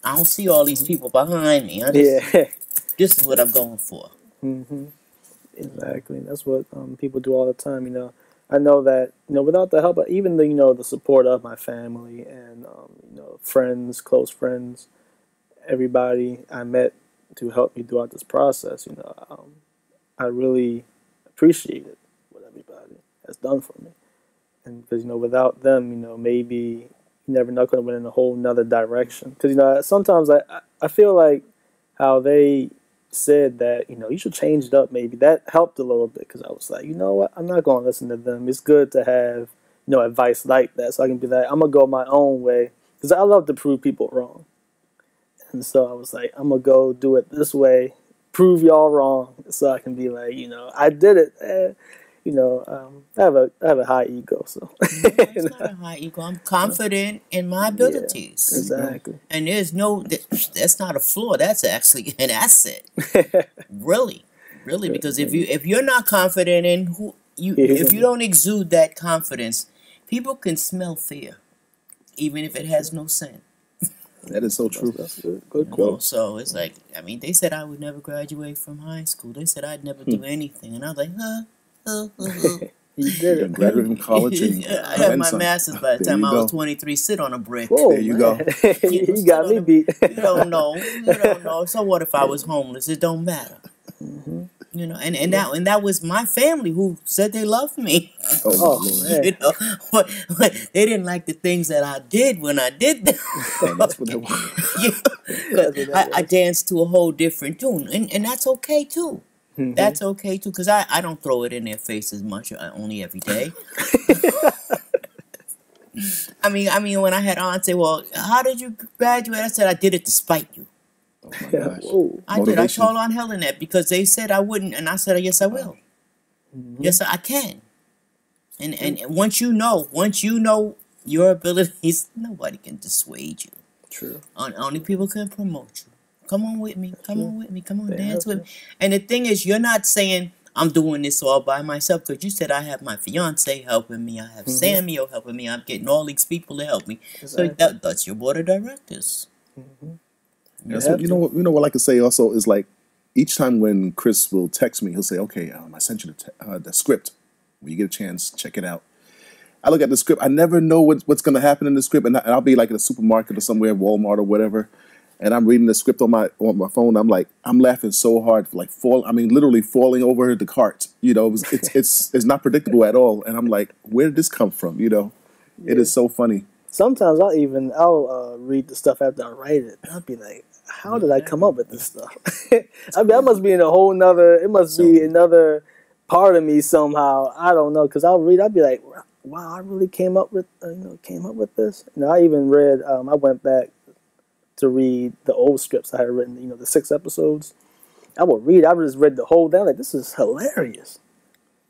I don't see all these people behind me. This is what I'm going for. Exactly. That's what people do all the time. You know, I know that, you know, without the help, even the, you know, the support of my family and you know, friends, close friends, everybody I met to help me throughout this process. You know, I really appreciated what everybody has done for me, and because, you know, without them, you know, maybe you never know, could have went in a whole nother direction. Because, you know, sometimes I feel like how they said that, you know, you should change it up, maybe that helped a little bit, because I was like, you know what, I'm not going to listen to them. It's good to have, you know, advice like that, so I can be like, I'm going to go my own way, because I love to prove people wrong. And so I was like, I'm going to go do it this way, prove y'all wrong, so I can be like, you know, I did it. You know, I have a high ego, so. No, it's not a high ego. I'm confident in my abilities. Yeah, exactly. And there's no, that's not a flaw. That's actually an asset. Really, because if you're not confident in who you, if you don't exude that confidence, people can smell fear, even if it has no scent. That is so true. That's good quote. So it's like, I mean, they said I would never graduate from high school. They said I'd never do anything, and I was like, You did it. Graduated from college. And, I had my master's by the time I was 23. Sit on a brick. Whoa, there you go. You got me beat. You don't know. You don't know. So what if I was homeless? It don't matter. You know, and that was my family who said they loved me. Oh, man. You know, but they didn't like the things that I did when I did them. That's what that was. I danced to a whole different tune, and that's okay too. That's okay too, because I don't throw it in their face as much, only every day. I mean, when I had aunts say, "Well, how did you graduate?" I said, "I did it to spite you." Oh my gosh. Whoa. I did. I told Aunt Helen that because they said I wouldn't, and I said, "Yes, I will. Yes, I can." And once you know your abilities, nobody can dissuade you. True. Only people can promote you. Come on with me. Come on with me. Come on, dance with me. And the thing is, you're not saying I'm doing this all by myself, because you said I have my fiance helping me. I have Samiyo helping me. I'm getting all these people to help me. Exactly. So that's your board of directors. Yeah, so you know what I like to say also is, like, each time when Chris will text me, he'll say, "Okay, I sent you the script. When you get a chance, check it out." I look at the script. I never know what's going to happen in the script, and I'll be like in a supermarket or somewhere, Walmart or whatever, and I'm reading the script on my phone. I'm like, I'm laughing so hard, like literally falling over the cart. You know, it's not predictable at all, and I'm like, where did this come from? You know, it is so funny. Sometimes I'll read the stuff after I write it. I'll be like, how did I come up with this stuff? I mean, I must be in a whole nother. It must be another part of me somehow, I don't know, because I'd be like, wow, I really came up with this. I even read, I went back to read the old scripts I had written, the 6 episodes. I just read the whole thing, like, this is hilarious.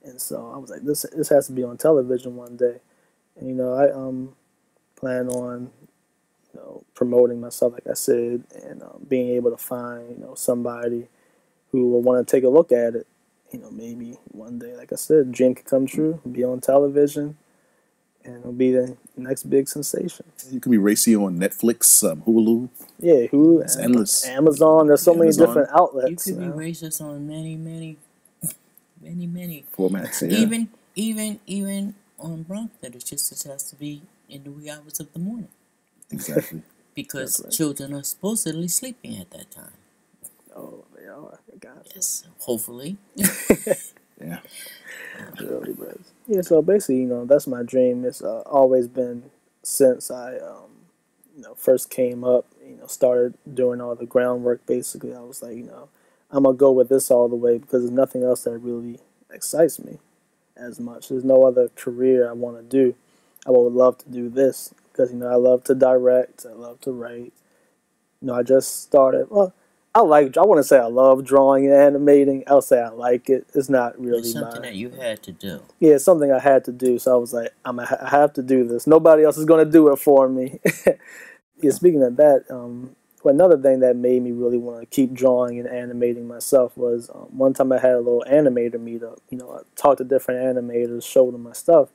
And so I was like, this has to be on television one day. And, I plan on, promoting myself, like I said, and being able to find, somebody who will want to take a look at it. Maybe one day, like I said, dream could come true, be on television, and it'll be the next big sensation. You can be racy on Netflix, Hulu. Yeah, Hulu. It's endless. Amazon. There's so many different outlets. You could be racist on many formats. Yeah. Even on Bronx, that it has to be in the wee hours of the morning. Exactly. Because children are supposedly sleeping at that time. Oh, they are. Yes, hopefully. Yeah. Really, but yeah. So basically, that's my dream. It's always been since I, first came up. Started doing all the groundwork. Basically, I was like, I'm gonna go with this all the way because there's nothing else that really excites me as much. There's no other career I want to do. I would love to do this because I love to direct. I love to write. I just started. Well, I want to say I love drawing and animating. I'll say I like it. It's not really it's something that you had to do. Yeah, it's something I had to do. So I was like, I have to do this. Nobody else is going to do it for me. Yeah, speaking of that, another thing that made me really want to keep drawing and animating myself was one time I had a little animator meetup. I talked to different animators, showed them my stuff,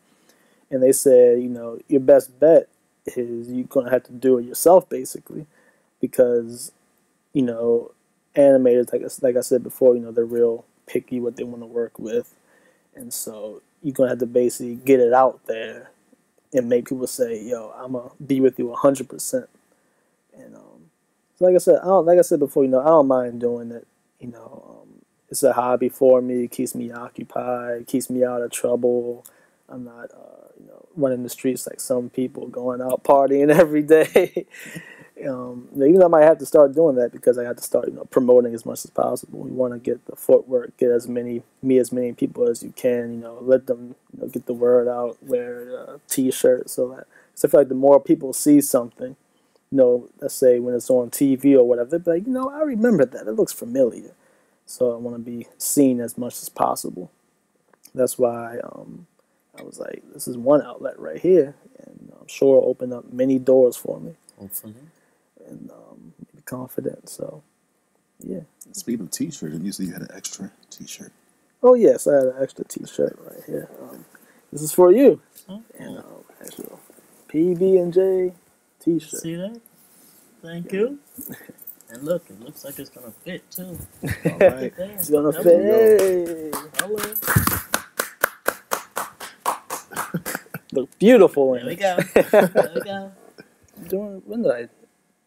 and they said, your best bet is you're going to have to do it yourself, basically, because animators, like I said before, they're real picky what they want to work with, and so you're gonna have to basically get it out there and make people say, "Yo, I'm gonna be with you 100%." And so like I said before, I don't mind doing it. It's a hobby for me. It keeps me occupied. It keeps me out of trouble. I'm not, running the streets like some people, going out partying every day. Even though I might have to start doing that because I have to start, promoting as much as possible. We want to get the footwork, get as many people as you can. Let them get the word out, wear T-shirts, so that. So I feel like the more people see something, let's say when it's on TV or whatever, they'll be like, I remember that. It looks familiar. So I want to be seen as much as possible. That's why I was like, this is one outlet right here, and I'm sure it'll open up many doors for me. Hopefully. And be confident. So, yeah. Speaking of T-shirts, you said you had an extra T-shirt. Oh yes, I had an extra T-shirt right here. This is for you. Oh. And actual PB&J T-shirt. See that? Thank you. And look, it looks like it's gonna fit too. All right, it's gonna fit. Hey. Hello. Look beautiful. There we go. There we go.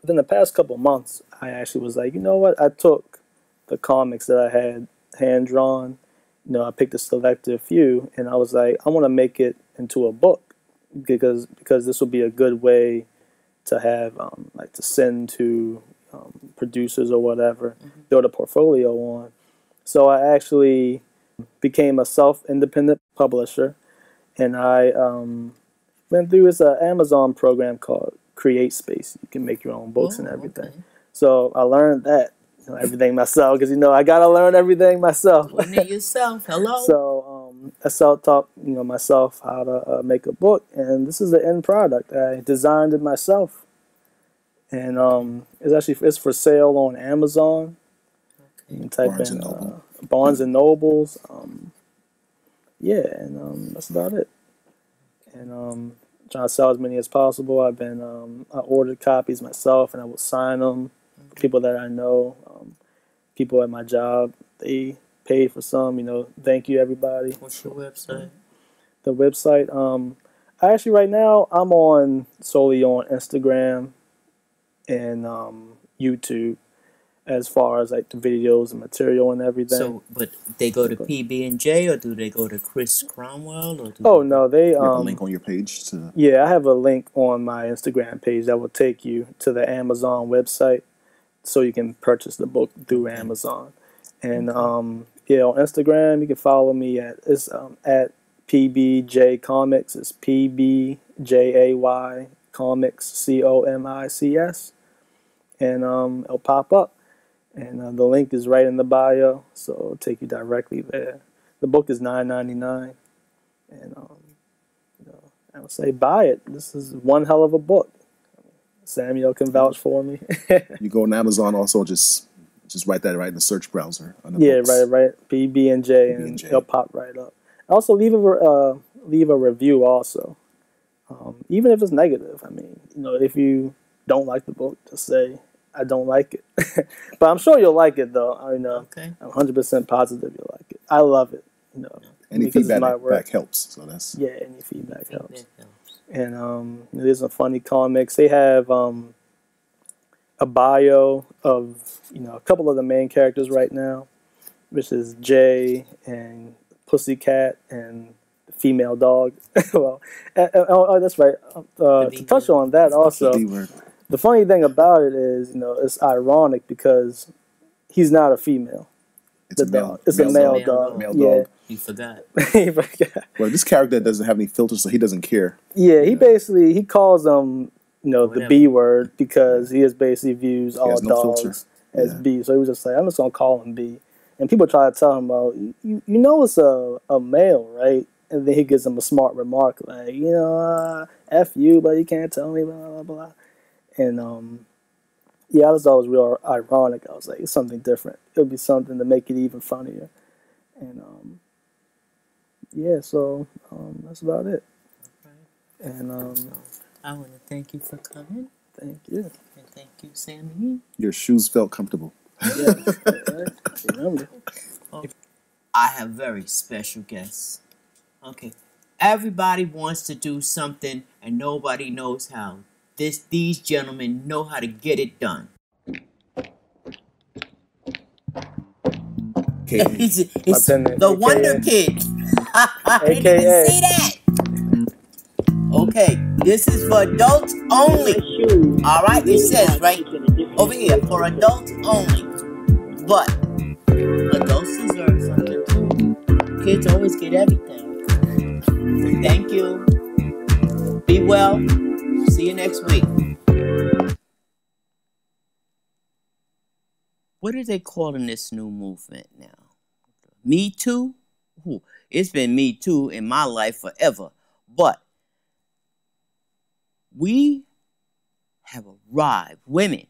Within the past couple months, I actually was like, you know what? I took the comics that I had hand drawn. I picked a selected few, and I was like, I want to make it into a book because this will be a good way to have to send to producers or whatever, build a portfolio on. So I actually became a self-independent publisher, and I went through this Amazon program called Create Space. You can make your own books and everything. Okay. So I learned that everything myself because I gotta learn everything myself. Learn it yourself. Hello. So I self-taught myself how to make a book, and this is the end product. I designed it myself, and it's for sale on Amazon. Okay. You can type in Barnes and Nobles. Yeah, and that's about it. And trying to sell as many as possible. I ordered copies myself, and I will sign them. People that I know, people at my job, they paid for some. Thank you, everybody. What's your website? The website. I actually right now I'm solely on Instagram and YouTube, as far as like the videos and material and everything. So, but they go to PB&J or do they go to Chris Cromwell? Or no, they you have a link on your page to. Yeah, I have a link on my Instagram page that will take you to the Amazon website, so you can purchase the book through Amazon. And Yeah, on Instagram, you can follow me at PBJ Comics. It's PBJAY Comics, COMICS. And it'll pop up. And the link is right in the bio, so it'll take you directly there. The book is $9.99. And I would say buy it. This is one hell of a book. Samiyo can vouch for me. You go on Amazon also, just write that right in the search browser. Yeah, right. PB and J, and it'll pop right up. Also, leave a review also, even if it's negative. I mean, if you don't like the book, just say I don't like it. But I'm sure you'll like it though. Okay. I'm 100% positive you'll like it. I love it. Any feedback helps. So that's any feedback helps. And there's some funny comics. They have a bio of a couple of the main characters right now, which is Jay and Pussycat and the female dog. Well, that's right. To touch on that also, the funny thing about it is, it's ironic because he's not a female. It's a male dog. Male dog. He forgot. Well, this character doesn't have any filters, so he doesn't care. Yeah, he calls them, the B word because he just basically views all dogs as B. So he was just like, I'm just gonna call him B. And people try to tell him, well, it's a male, right? And then he gives them a smart remark like, F you, but you can't tell me, blah, blah, blah. And, I was always real ironic. I was like, it's something different. It'll be something to make it even funnier. And, so that's about it. Okay. And, I want to thank you for coming. Thank you. And thank you, Sammy. Your shoes felt comfortable. Yes. Remember. I have very special guests. Okay. Everybody wants to do something and nobody knows how. These gentlemen know how to get it done. It's the Wonder Kid. I didn't even say that. Okay, this is for adults only. All right, it says right over here for adults only. But adults deserve something too. Kids always get everything. Thank you. Be well. See you next week. What are they calling this new movement now? Me Too? Ooh, it's been Me Too in my life forever. But we have arrived. Women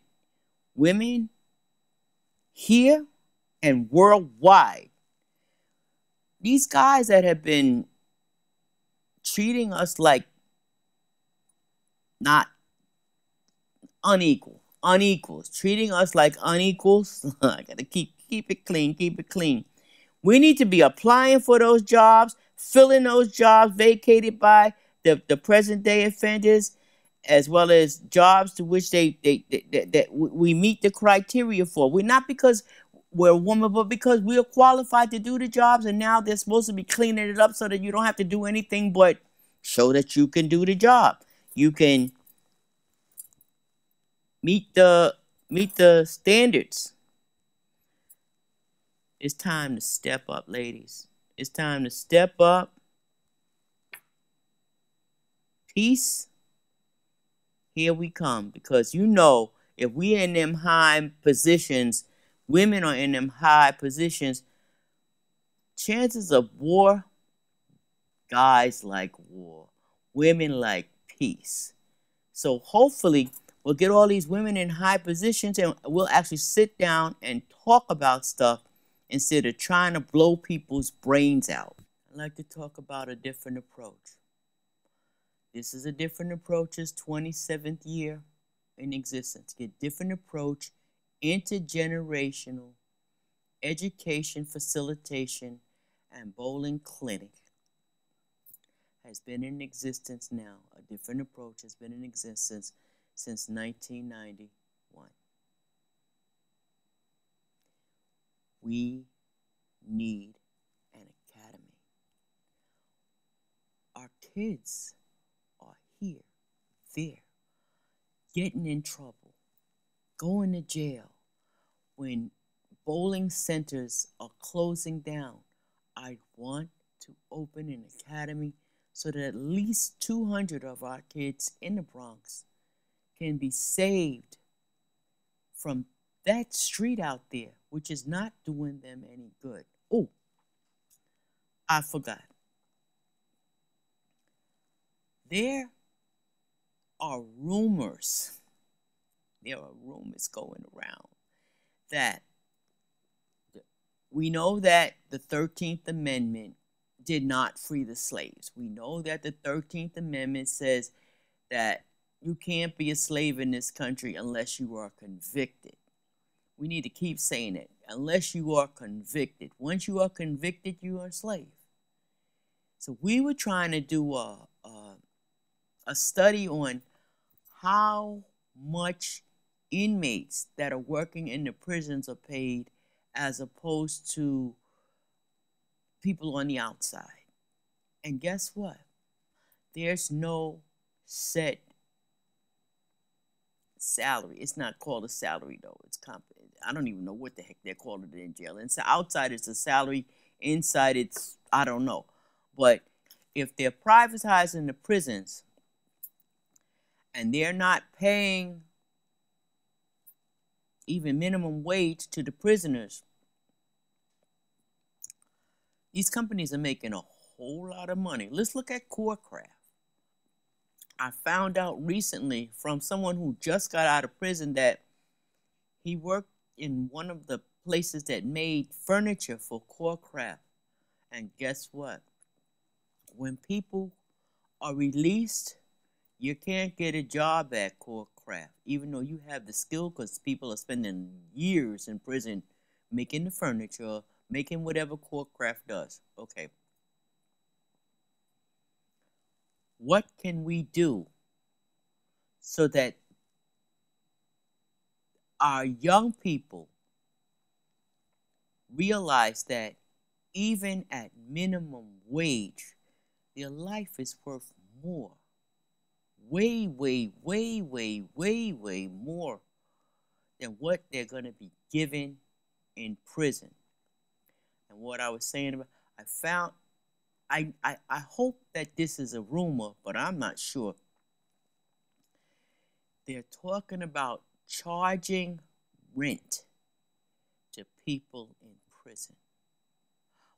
here and worldwide. These guys that have been treating us like not unequals, treating us like unequals. I gotta keep it clean. We need to be applying for those jobs, filling those jobs vacated by the present day offenders, as well as jobs to which that we meet the criteria for. We're not because we're a woman, but because we are qualified to do the jobs, and now they're supposed to be cleaning it up so that you don't have to do anything but show that you can do the job. You can meet the standards. It's time to step up, ladies. It's time to step up. Peace. Here we come. Because if we in them high positions, women are in them high positions, chances of war, guys like war. Women like peace. So hopefully we'll get all these women in high positions and we'll actually sit down and talk about stuff instead of trying to blow people's brains out. I'd like to talk about a different approach. This is a different approach's 27th year in existence. Get different approach, intergenerational education facilitation and bowling clinic has been in existence now. A different approach has been in existence since 1991. We need an academy. Our kids are here, there, getting in trouble, going to jail when bowling centers are closing down. I want to open an academy so that at least 200 of our kids in the Bronx can be saved from that street out there, which is not doing them any good. Oh, I forgot. There are rumors going around that we know that the 13th Amendment did not free the slaves. We know that the 13th Amendment says that you can't be a slave in this country unless you are convicted. We need to keep saying it. Unless you are convicted. Once you are convicted, you are a slave. So we were trying to do a study on how much inmates that are working in the prisons are paid as opposed to people on the outside. And guess what? There's no set salary. It's not called a salary, though. It's I don't even know what the heck they're calling it in jail. And so outside it's a salary. Inside it's, I don't know. But if they're privatizing the prisons and they're not paying even minimum wage to the prisoners, these companies are making a whole lot of money. Let's look at Corecraft. I found out recently from someone who just got out of prison that he worked in one of the places that made furniture for Corecraft. And guess what? When people are released, you can't get a job at Corecraft, even though you have the skill, because people are spending years in prison making the furniture, making whatever Corecraft does. Okay. What can we do so that our young people realize that even at minimum wage, their life is worth more? Way, way, way, way, way, way more than what they're going to be given in prison. And what I was saying about, I hope that this is a rumor, but I'm not sure. They're talking about charging rent to people in prison.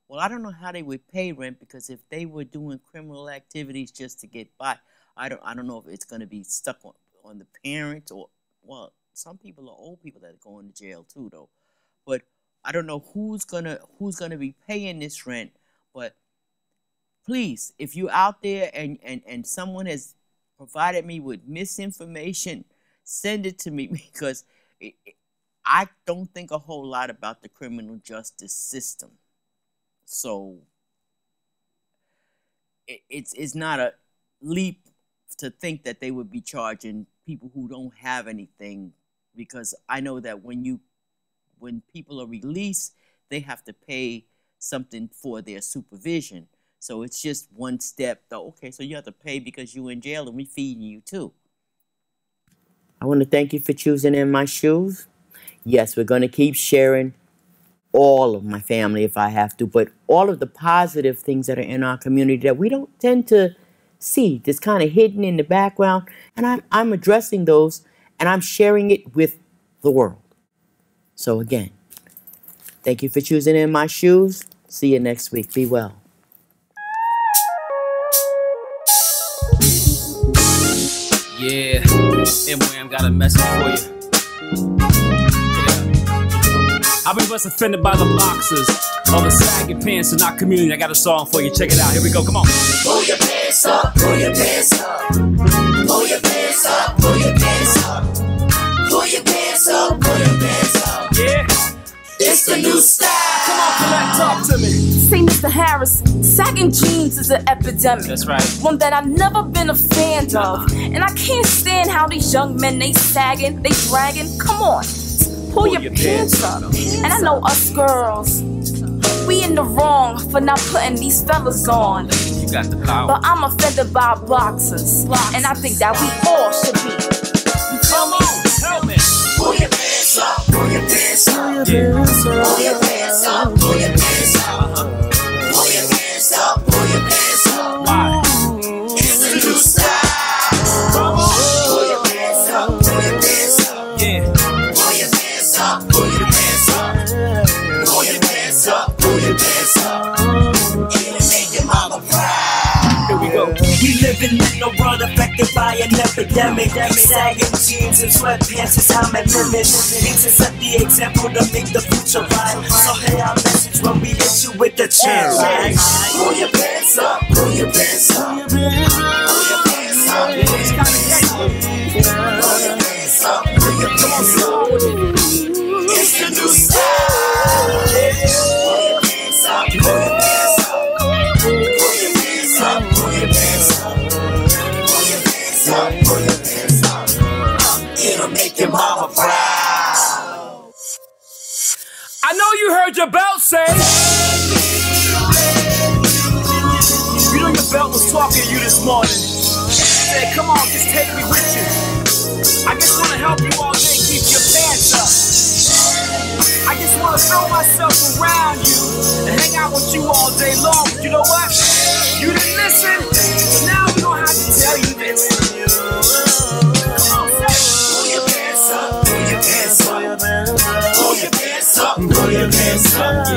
Well, I don't know how they would pay rent, because if they were doing criminal activities just to get by, I don't know if it's going to be stuck on the parents, or, well, some people are old people that are going to jail too, though. But I don't know who's gonna be paying this rent. But please, if you're out there and someone has provided me with misinformation, send it to me, because I don't think a whole lot about the criminal justice system. So it's not a leap to think that they would be charging people who don't have anything, because I know that when people are released, they have to pay something for their supervision. So it's just one step, though. Okay, so you have to pay because you're in jail and we're feeding you too. I want to thank you for choosing In My Shoes. Yes, we're going to keep sharing all of my family if I have to, but all of the positive things that are in our community that we don't tend to see, that's kind of hidden in the background, and I'm addressing those, and I'm sharing it with the world. So again, thank you for choosing In My Shoes. See you next week. Be well. Yeah, MWAM got a message for you. I've been less offended by the boxers, all the sagging pants in our community. I got a song for you. Check it out. Here we go. Come on. Pull your pants up. Pull your pants up. Pull your pants up. Pull your pants up. Pull your pants up. Pull your pants up. Yeah. It's the new style. Come on, Colette, talk to me. Say, Mr. Harris, sagging jeans is an epidemic. That's right. One that I've never been a fan of. And I can't stand how these young men, they sagging, they dragging. Come on, pull your pants up. And I know us girls, we in the wrong for not putting these fellas on. You got the power. But I'm offended by boxers. And I think that we all should be. Come on, tell me. Pull your pants up. Pull your pants up. Yeah. Living in a world affected by an epidemic. Sagging jeans and sweatpants is how my limit. Need to set the example to make the future right. So hey, our message when we hit you with the chance. Pull your pants up, pull your pants up, pull your pants up. It's kinda gay. Pull your pants up, pull your pants up. It's the new style. Pull your pants up, pull your pants up. Pull your pants up, pull your pants up. Pull your pants up, pull your pants up. It'll make your mama proud. I know you heard your belt say. You know your belt was talking to you this morning. Said, come on, just take me with you. I just want to help you all day keep your pants up. I just want to throw myself around you and hang out with you all day long. But you know what? You didn't listen, so now we don't have to tell you this. Come on, say it. Pull your pants up, pull your pants up. Pull your pants up, pull your pants up.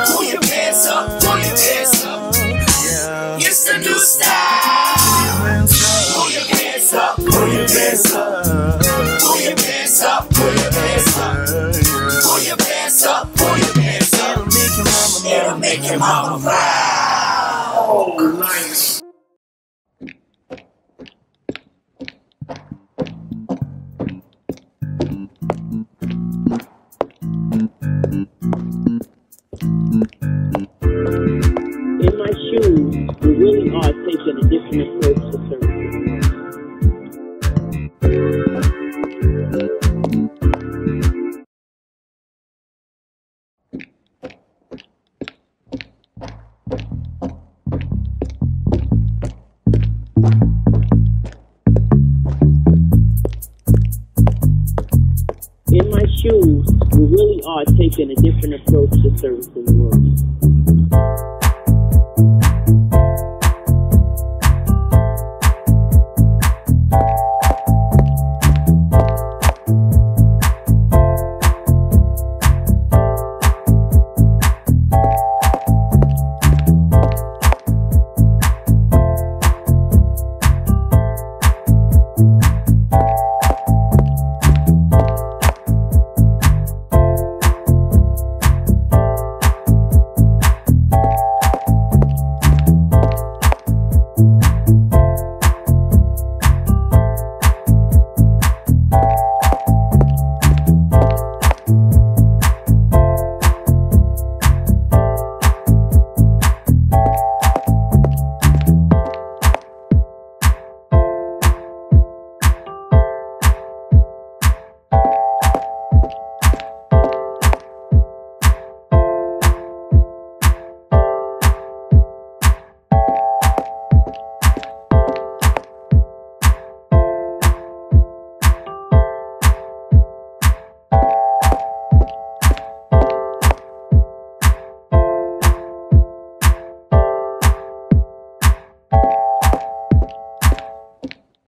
Pull your pants up, pull your pants up. It's the new style. Pull your pants up, pull your pants up. Pull your pants up, pull your pants up. Pull your pants up, pull your pants up. It'll make your mama proud. Oh, nice. In my shoes, we really are taking a different approach to service. In my shoes, we really are taking a different approach to service in the world.